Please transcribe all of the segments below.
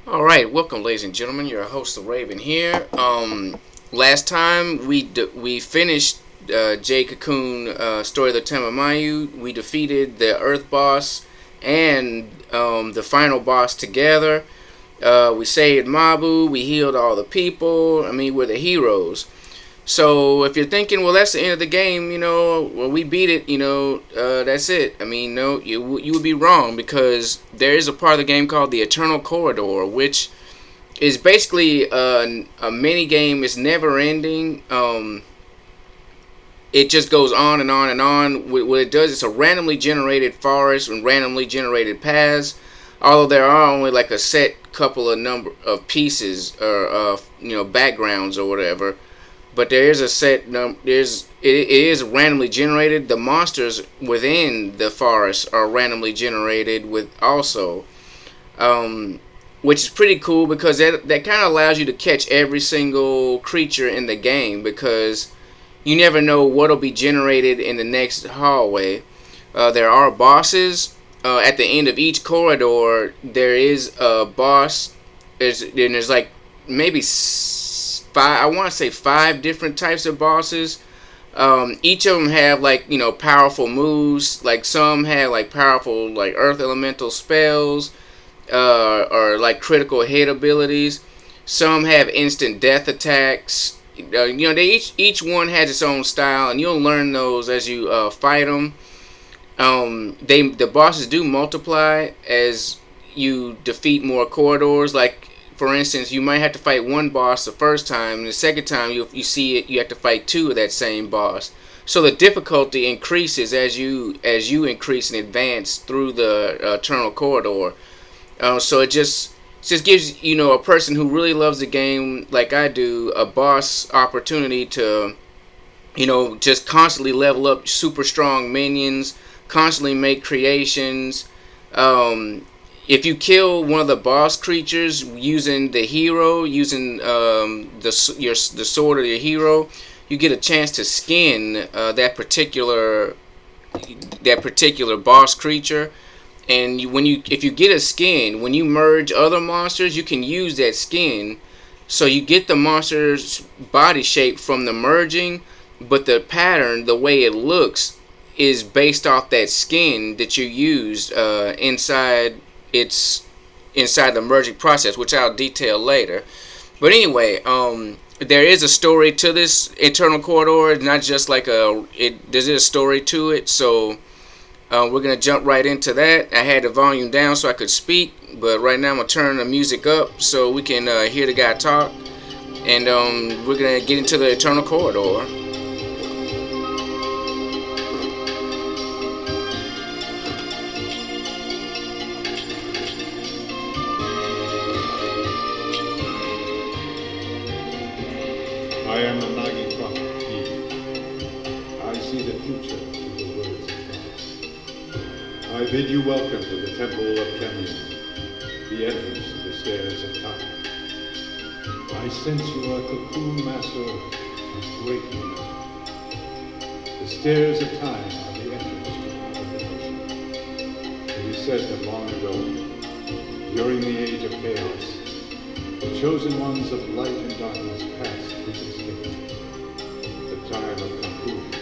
All right, welcome, ladies and gentlemen. Your host, the Raven here. Last time we finished Jade Cocoon, Story of the Tamamayu. We defeated the Earth boss and the final boss together. We saved Mabu. We healed all the people. I mean, we're the heroes. So if you're thinking, well, that's the end of the game, well, we beat it, that's it. I mean, no, you would be wrong because there is a part of the game called the Eternal Corridor, which is basically a mini game. It's never ending. It just goes on and on and on. What it does, it's a randomly generated forest and randomly generated paths. Although there are only like a set couple of number of pieces or backgrounds or whatever, but there is a set it is randomly generated. The monsters within the forest are randomly generated with also, which is pretty cool because that kind of allows you to catch every single creature in the game because you never know what'll be generated in the next hallway. There are bosses. At the end of each corridor, there is a boss. There's like maybe five. I want to say five different types of bosses. Each of them have like powerful moves. Like some have like powerful like earth elemental spells, or like critical hit abilities. Some have instant death attacks. They each one has its own style, and you'll learn those as you fight them. The bosses do multiply as you defeat more corridors. Like for instance, you might have to fight one boss the first time, and the second time you see it, you have to fight two of that same boss. So the difficulty increases as you increase and advance through the eternal corridor. So it just gives a person who really loves the game like I do a boss opportunity to just constantly level up super strong minions, constantly make creations. If you kill one of the boss creatures using the hero, using the sword of your hero, you get a chance to skin that particular boss creature. And if you get a skin, when you merge other monsters, you can use that skin. So you get the monster's body shape from the merging, but the pattern, the way it looks, is based off that skin that you used inside the merging process, which I'll detail later. But anyway, there is a story to this Eternal Corridor. It's not just like there's a story to it. So we're gonna jump right into that. I had the volume down so I could speak, but right now I'm gonna turn the music up so we can hear the guy talk. And we're gonna get into the Eternal Corridor. I am the Nagi prophet, Eve. I see the future through the words of God. I bid you welcome to the Temple of Kenyan, the entrance to the stairs of time. I sense you are cocoon master of great meaning. The stairs of time are the entrance to our dimension. It is said that long ago, during the age of chaos, the chosen ones of light and darkness passed through this gate, the time of conclusion.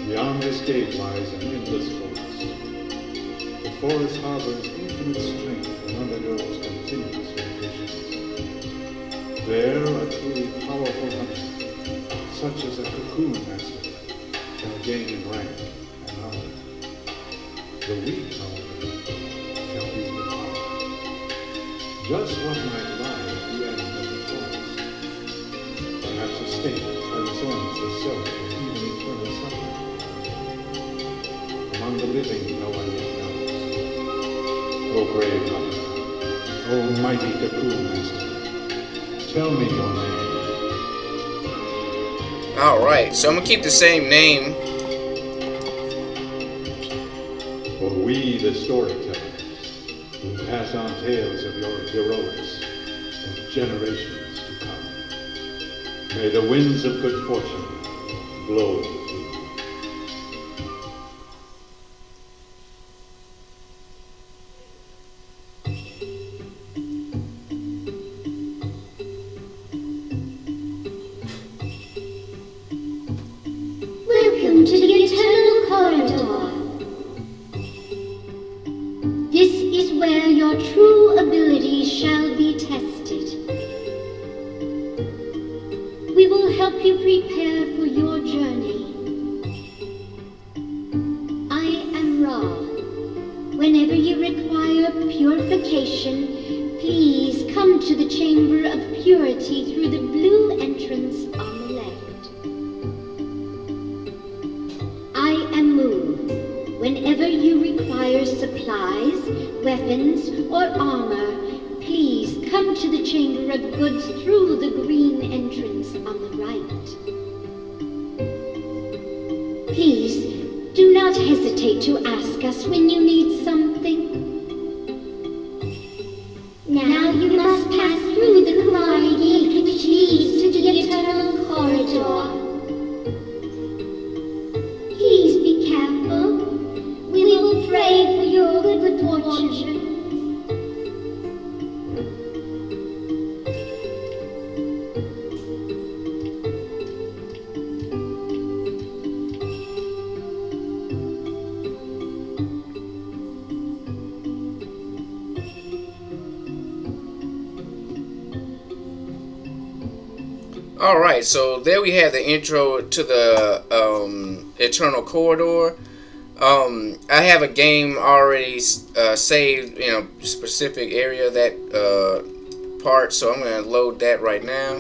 Beyond this gate lies an endless forest. The forest harbors infinite strength and undergoes continuous mutations. There, a truly powerful hunter, such as a cocoon master, shall gain in rank and honor. The weak, however, shall be devoured. Just what might lie at the end of the forest? Perhaps a state that transcends the self of even eternal suffering. Among the living, no one yet knows. O brave hunter, O mighty cocoon master, tell me your name. Alright, so I'm gonna keep the same name. For we, the storytellers, will pass on tales of your heroics for generations to come. May the winds of good fortune blow through you. where your true abilities shall be tested. We will help you prepare for your journey. I am Ra. Whenever you require purification, please come to the Chamber of Purity through the blue entrance on the left. I am Mu. Whenever you require supplies, weapons, or armor, please come to the Chamber of Goods through the green entrance on the right. Please, do not hesitate to ask us when you need something. Now you must pass through the Kumari Gate which leads to the Eternal Corridor. Please be careful. We will pray for your good fortune. Alright, so there we have the intro to the Eternal Corridor. I have a game already saved in a specific area, that part, so I'm going to load that right now.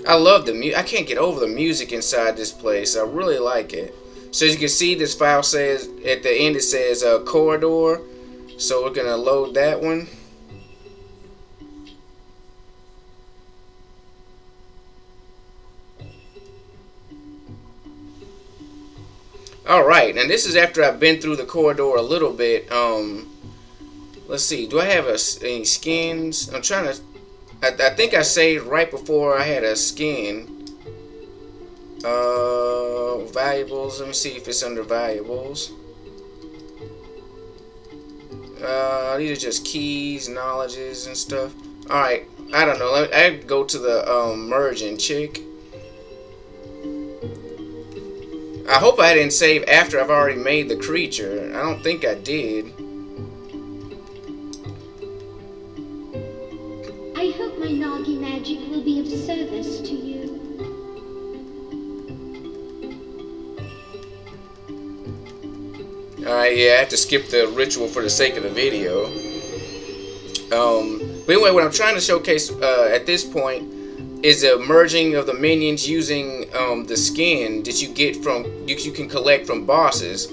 I love the music. I can't get over the music inside this place. I really like it. So as you can see, this file says, at the end it says corridor, so we're going to load that one. Alright, and this is after I've been through the corridor a little bit. Let's see, do I have any skins? I'm trying to, I think I saved right before I had a skin. Valuables, let me see if it's under valuables. These are just keys, knowledges, and stuff. Alright, I don't know, I go to the merging chick. I hope I didn't save after I've already made the creature. I don't think I did. I hope my Nagi magic will be of service to you. Alright, yeah, I have to skip the ritual for the sake of the video. But anyway, what I'm trying to showcase at this point is a merging of the minions using the skin that you get from, you can collect from bosses.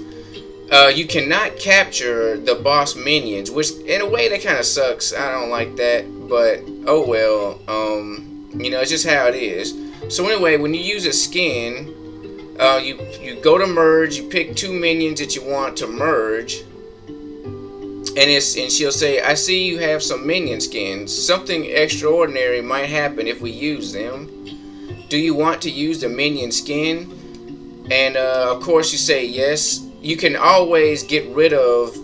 You cannot capture the boss minions, which in a way that kind of sucks. I don't like that, but oh well. You know, it's just how it is. So anyway, when you use a skin, you go to merge, you pick two minions that you want to merge, and she'll say, I see you have some minion skins. Something extraordinary might happen if we use them. Do you want to use the minion skin? And of course you say yes. You can always get rid of,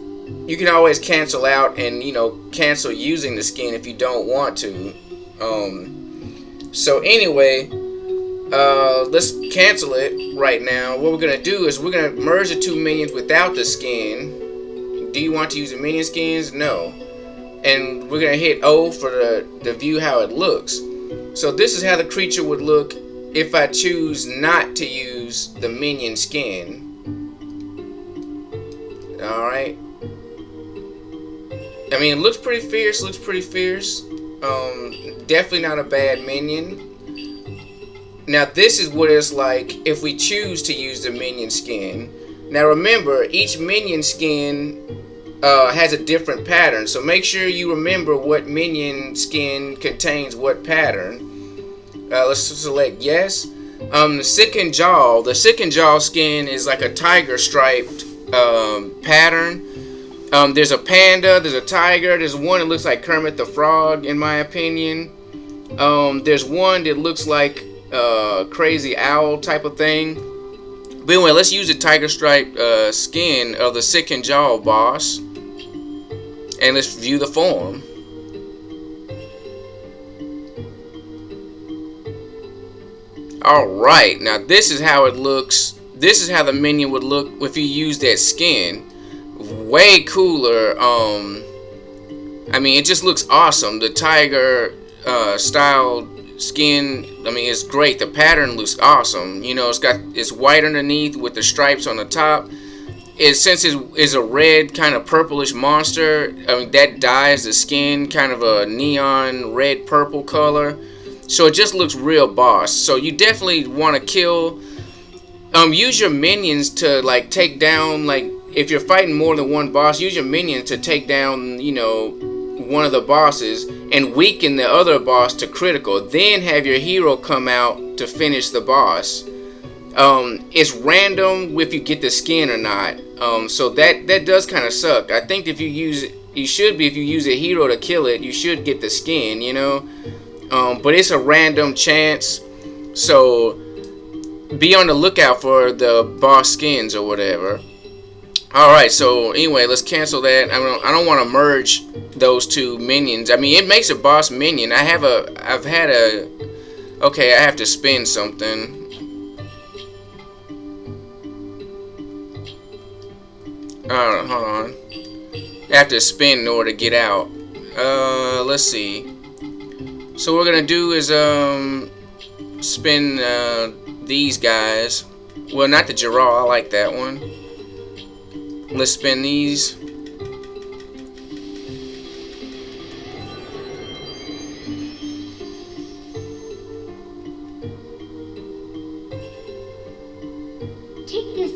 you can always cancel out and, you know, cancel using the skin if you don't want to. So anyway, let's cancel it right now. What we're going to do is we're going to merge the two minions without the skin. Do you want to use the minion skins? No. And we're going to hit O for the view how it looks. So this is how the creature would look if I choose not to use the minion skin. Alright. I mean, it looks pretty fierce, definitely not a bad minion. Now this is what it's like if we choose to use the minion skin. Now remember, each minion skin has a different pattern, so make sure you remember what minion skin contains what pattern. Let's select yes. The Second Jaw skin is like a tiger striped pattern. There's a panda, there's a tiger, there's one that looks like Kermit the Frog in my opinion. There's one that looks like crazy owl type of thing. But anyway, let's use the tiger stripe skin of the Second Jaw boss, and let's view the form. Alright, now this is how it looks. This is how the minion would look if you use that skin. way cooler. I mean, it just looks awesome. The tiger style skin, I mean, it's great. The pattern looks awesome. You know, it's white underneath with the stripes on the top. Since it is a red kind of purplish monster, I mean, that dyes the skin kind of a neon red purple color, so it just looks real boss. So you definitely want to kill, use your minions to like take down, like if you're fighting more than one boss, use your minions to take down, you know, one of the bosses and weaken the other boss to critical. Then have your hero come out to finish the boss. It's random if you get the skin or not. So that does kind of suck. I think if you use a hero to kill it, you should get the skin, you know. But it's a random chance, so be on the lookout for the boss skins or whatever. Alright, so anyway, let's cancel that. I don't want to merge those two minions. I mean, it makes a boss minion. Okay, I have to spin something. Hold on. I have to spin in order to get out. Let's see. So what we're gonna do is spin these guys. Well, not the Gerard. I like that one. Let's spin these. Take this.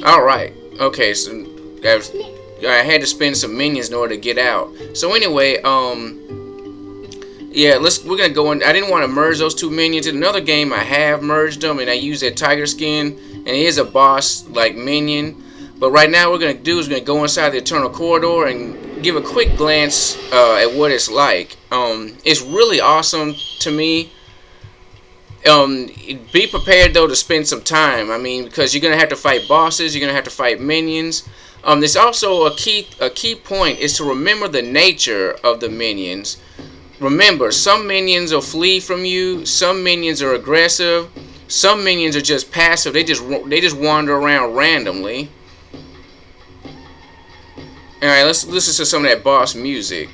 Alright. Okay, so I had to spend some minions in order to get out. So anyway, yeah, we're gonna go in. I didn't want to merge those two minions. In another game I have merged them and I use that tiger skin, and it is a boss like minion. But right now what we're gonna do is we're gonna go inside the Eternal Corridor and give a quick glance at what it's like. It's really awesome to me. Be prepared though to spend some time. I mean, because you're gonna have to fight bosses, you're gonna have to fight minions. There's also a key point is to remember the nature of the minions. Remember, some minions will flee from you, some minions are aggressive, some minions are just passive. They just wander around randomly. All right, let's listen to some of that boss music.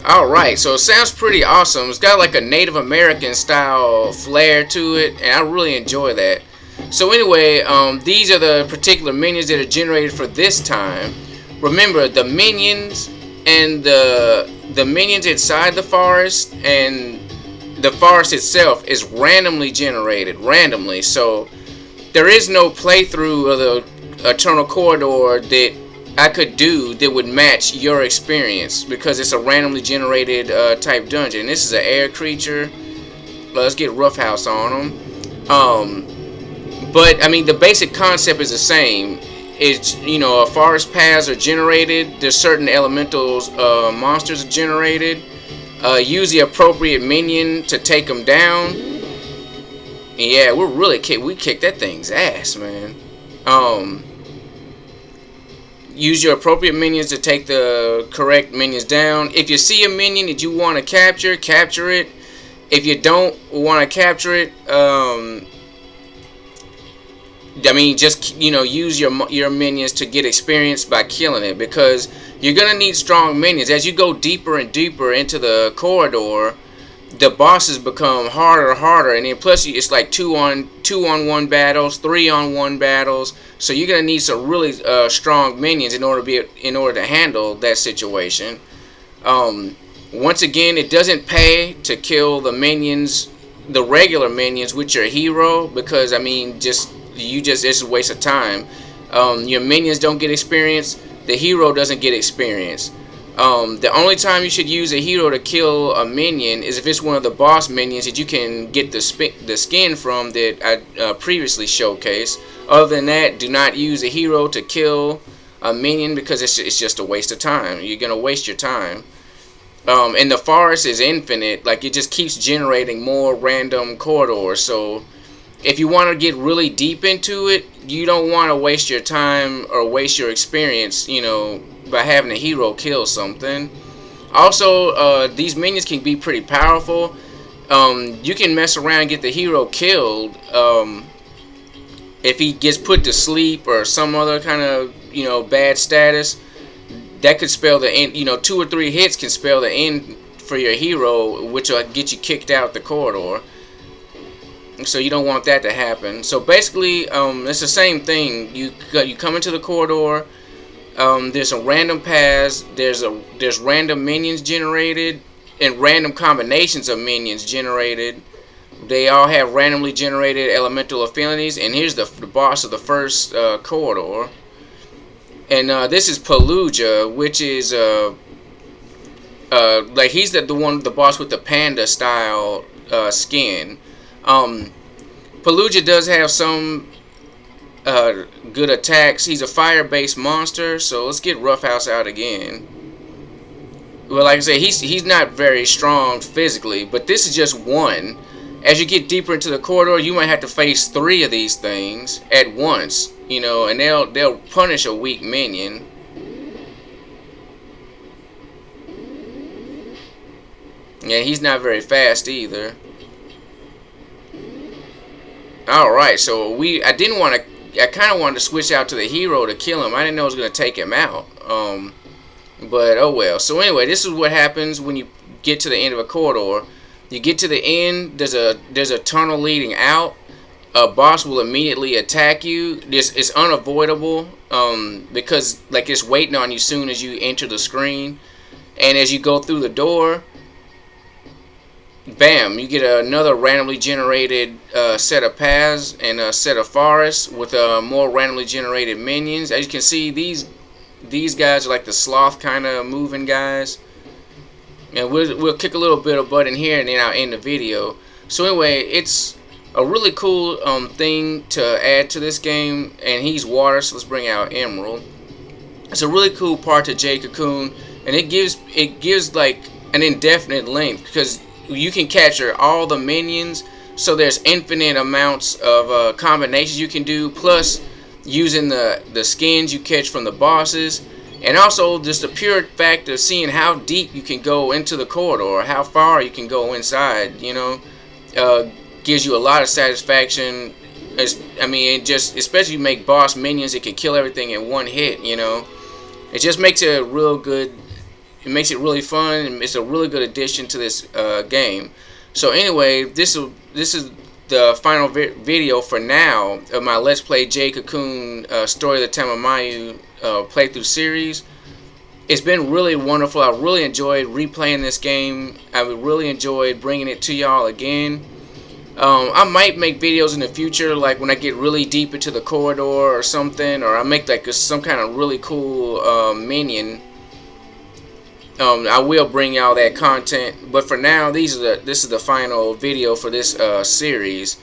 Alright, so it sounds pretty awesome. It's got like a Native American style flair to it, and I really enjoy that. So anyway, these are the particular minions that are generated for this time. Remember, the minions and the minions inside the forest and the forest itself is randomly generated, randomly. So there is no playthrough of the Eternal Corridor that I could do that would match your experience, because it's a randomly generated type dungeon. This is an air creature. Let's get Roughhouse on them. But I mean, the basic concept is the same. It's, you know, forest paths are generated. There's certain elementals, monsters are generated. Use the appropriate minion to take them down. And yeah, we kicked that thing's ass, man. Use your appropriate minions to take the correct minions down. If you see a minion that you want to capture, capture it. If you don't want to capture it, I mean, just, you know, use your minions to get experience by killing it, because you're gonna need strong minions. As you go deeper and deeper into the corridor, the bosses become harder and harder, and then plus it's like 2 2-on-1 battles, 3-on-1 battles. So you're gonna need some really strong minions in order to handle that situation. Once again, it doesn't pay to kill the minions, the regular minions with your hero, because I mean, it's a waste of time. Your minions don't get experience. The hero doesn't get experience. The only time you should use a hero to kill a minion is if it's one of the boss minions that you can get the skin from that I previously showcased. Other than that, do not use a hero to kill a minion because it's just a waste of time. You're gonna waste your time. And the forest is infinite. Like, it just keeps generating more random corridors. So if you want to get really deep into it, you don't want to waste your time or waste your experience, you know, by having a hero kill something. Also, these minions can be pretty powerful. You can mess around and get the hero killed if he gets put to sleep or some other kind of, you know, bad status. That could spell the end. You know, 2 or 3 hits can spell the end for your hero, which will get you kicked out the corridor. So you don't want that to happen. So basically, it's the same thing. You come into the corridor. There's a random paths. There's random minions generated and random combinations of minions generated. They all have randomly generated elemental affinities. And here's the boss of the first corridor. And this is Peluja, which is like he's the boss with the panda style skin. Peluja does have some good attacks. He's a fire-based monster, so let's get Roughhouse out again. Well, like I said, he's not very strong physically, but this is just one. As you get deeper into the corridor, you might have to face 3 of these things at once, you know, and they'll punish a weak minion. Yeah, he's not very fast either. Alright, so I kind of wanted to switch out to the hero to kill him. I didn't know I was going to take him out. But oh well. So anyway, this is what happens when you get to the end of a corridor. You get to the end, there's a tunnel leading out. A boss will immediately attack you. This is unavoidable because like it's waiting on you soon as you enter the screen. And as you go through the door, bam, you get another randomly generated set of paths and a set of forests with more randomly generated minions. As you can see, these guys are like the sloth kind of moving guys. And we'll kick a little bit of butt in here and then I'll end the video. So anyway, it's a really cool thing to add to this game. And he's water, so let's bring out Emerald. It's a really cool part to Jade Cocoon. And it gives like an indefinite length because you can capture all the minions. So there's infinite amounts of combinations you can do. Plus using the skins you catch from the bosses. And also just the pure fact of seeing how deep you can go into the corridor, how far you can go inside, you know, gives you a lot of satisfaction. I mean, it just, especially if you make boss minions that can kill everything in one hit, you know. It just makes it real good. It makes it really fun, and it's a really good addition to this game. So anyway, this is the final video for now of my Let's Play Jade Cocoon Story of the Tamamayu playthrough series. It's been really wonderful. I really enjoyed replaying this game. I really enjoyed bringing it to y'all again. I might make videos in the future, like when I get really deep into the corridor or something, or I make like some kind of really cool minion. I will bring y'all that content, but for now, this is the final video for this series.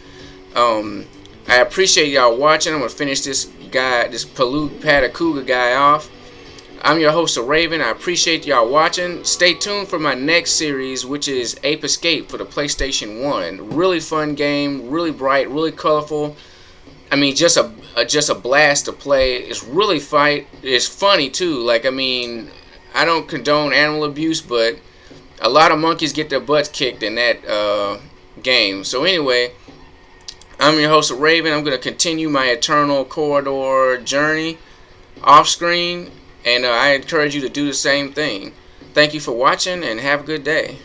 I appreciate y'all watching. I'm gonna finish this Patakuga guy off. I'm your host, Raven. I appreciate y'all watching. Stay tuned for my next series, which is Ape Escape for the PlayStation 1. Really fun game, really bright, really colorful. I mean, just a blast to play. It's really it's funny too. Like, I mean, I don't condone animal abuse, but a lot of monkeys get their butts kicked in that game. So anyway, I'm your host, Raven. I'm going to continue my Eternal Corridor journey off screen, and I encourage you to do the same thing. Thank you for watching, and have a good day.